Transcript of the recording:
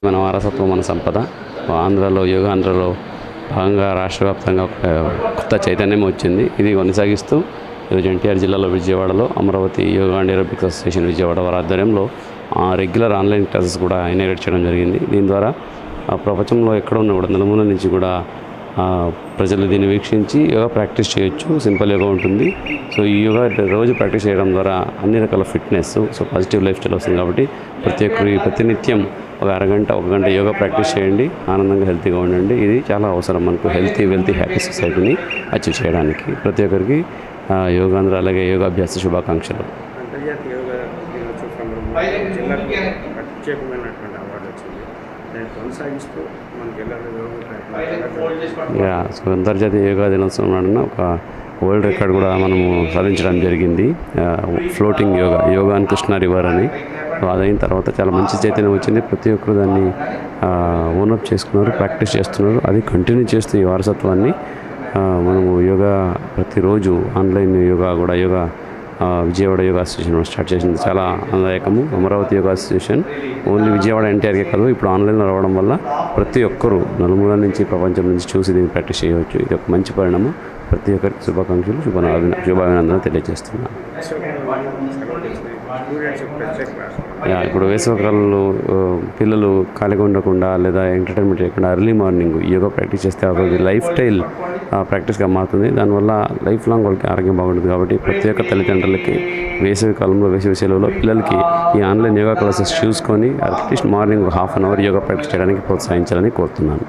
మన వారసత్వం మన సంపద. ఆంధ్రలో యోగాంధ్రలో భాగంగా రాష్ట్ర వ్యాప్తంగా ఒక కొత్త చైతన్యం వచ్చింది. ఇది కొనసాగిస్తూ ఈరోజు ఎన్టీఆర్ జిల్లాలో విజయవాడలో Amaravati yoga and aerobics association Vijayawada వారి ఆధ్వర్యంలో రెగ్యులర్ ఆన్లైన్ క్లాసెస్ కూడా ఇనాగ్రేట్ చేయడం జరిగింది. దీని ద్వారా ప్రపంచంలో ఎక్కడ ఉన్న కూడా నలుమూల నుంచి కూడా ప్రజలు దీన్ని వీక్షించి యోగా ప్రాక్టీస్ చేయొచ్చు. సింపుల్ యోగా ఉంటుంది. సో ఈ యోగా రోజు ప్రాక్టీస్ చేయడం ద్వారా అన్ని రకాల ఫిట్నెస్, పాజిటివ్ లైఫ్ స్టైల్ వస్తుంది. కాబట్టి ప్రతి ఒక్కరి ప్రతినిత్యం ఒక అరగంట 1 గంట యోగా ప్రాక్టీస్ చేయండి. ఆనందంగా హెల్తీగా ఉండండి. ఇది చాలా అవసరం మనకు వెల్తీ హ్యాపీ సొసైటీని అచీవ్ చేయడానికి. ప్రతి ఒక్కరికి యోగాంధ్ర అలాగే యోగాభ్యాస శుభాకాంక్షలు. అంతర్జాతీయ యోగా దినోత్సవ సందర్భంగా జిల్లాకు ప్రత్యేకమైనటువంటి అవార్డు వచ్చింది. దాన్ని కొనసాగిస్తూ మనకి అంతర్జాతీయ యోగా దినోత్సవం నాడున ఒక వరల్డ్ రికార్డ్ కూడా మనము సాధించడం జరిగింది. ఫ్లోటింగ్ యోగా అని కృష్ణా రివర్ అని. అదైన తర్వాత చాలా మంచి చైతన్యం వచ్చింది. ప్రతి ఒక్కరు దాన్ని ఓనప్ చేసుకున్నారు, ప్రాక్టీస్ చేస్తున్నారు. అది కంటిన్యూ చేస్తూ ఈ వారసత్వాన్ని మనము యోగా ప్రతిరోజు online yoga Vijayawada yoga association start చేసింది. చాలా ఆనందదాయకము. అమరావతి యోగా అసోసియేషన్ ఓన్లీ విజయవాడ ఎన్టీఆర్కే కాదు, ఇప్పుడు ఆన్లైన్లో రావడం వల్ల ప్రతి ఒక్కరూ నలుమూల నుంచి ప్రపంచం నుంచి చూసి దీన్ని ప్రాక్టీస్ చేయవచ్చు. ఇది ఒక మంచి పరిణామం. ప్రతి ఒక్కరికి శుభాకాంక్షలు, శుభాభినందనలు తెలియజేస్తున్నాను. ఇప్పుడు వేసవికాలంలో పిల్లలు ఖాళీగా ఉండకుండా లేదా ఎంటర్టైన్మెంట్ చేయకుండా ఎర్లీ మార్నింగ్ యోగా ప్రాక్టీస్ చేస్తే అది లైఫ్ స్టైల్ ప్రాక్టీస్గా మారుతుంది. దానివల్ల లైఫ్ లాంగ్ వాళ్ళకి ఆరోగ్యం బాగుంటుంది. కాబట్టి ప్రతి ఒక్క తల్లిదండ్రులకి వేసవి సెలవులో పిల్లలకి ఈ ఆన్లైన్ యోగా క్లాసెస్ చూసుకొని అట్లీస్ట్ మార్నింగ్ ½ గంట యోగా ప్రాక్టీస్ చేయడానికి ప్రోత్సహించాలని కోరుతున్నాను.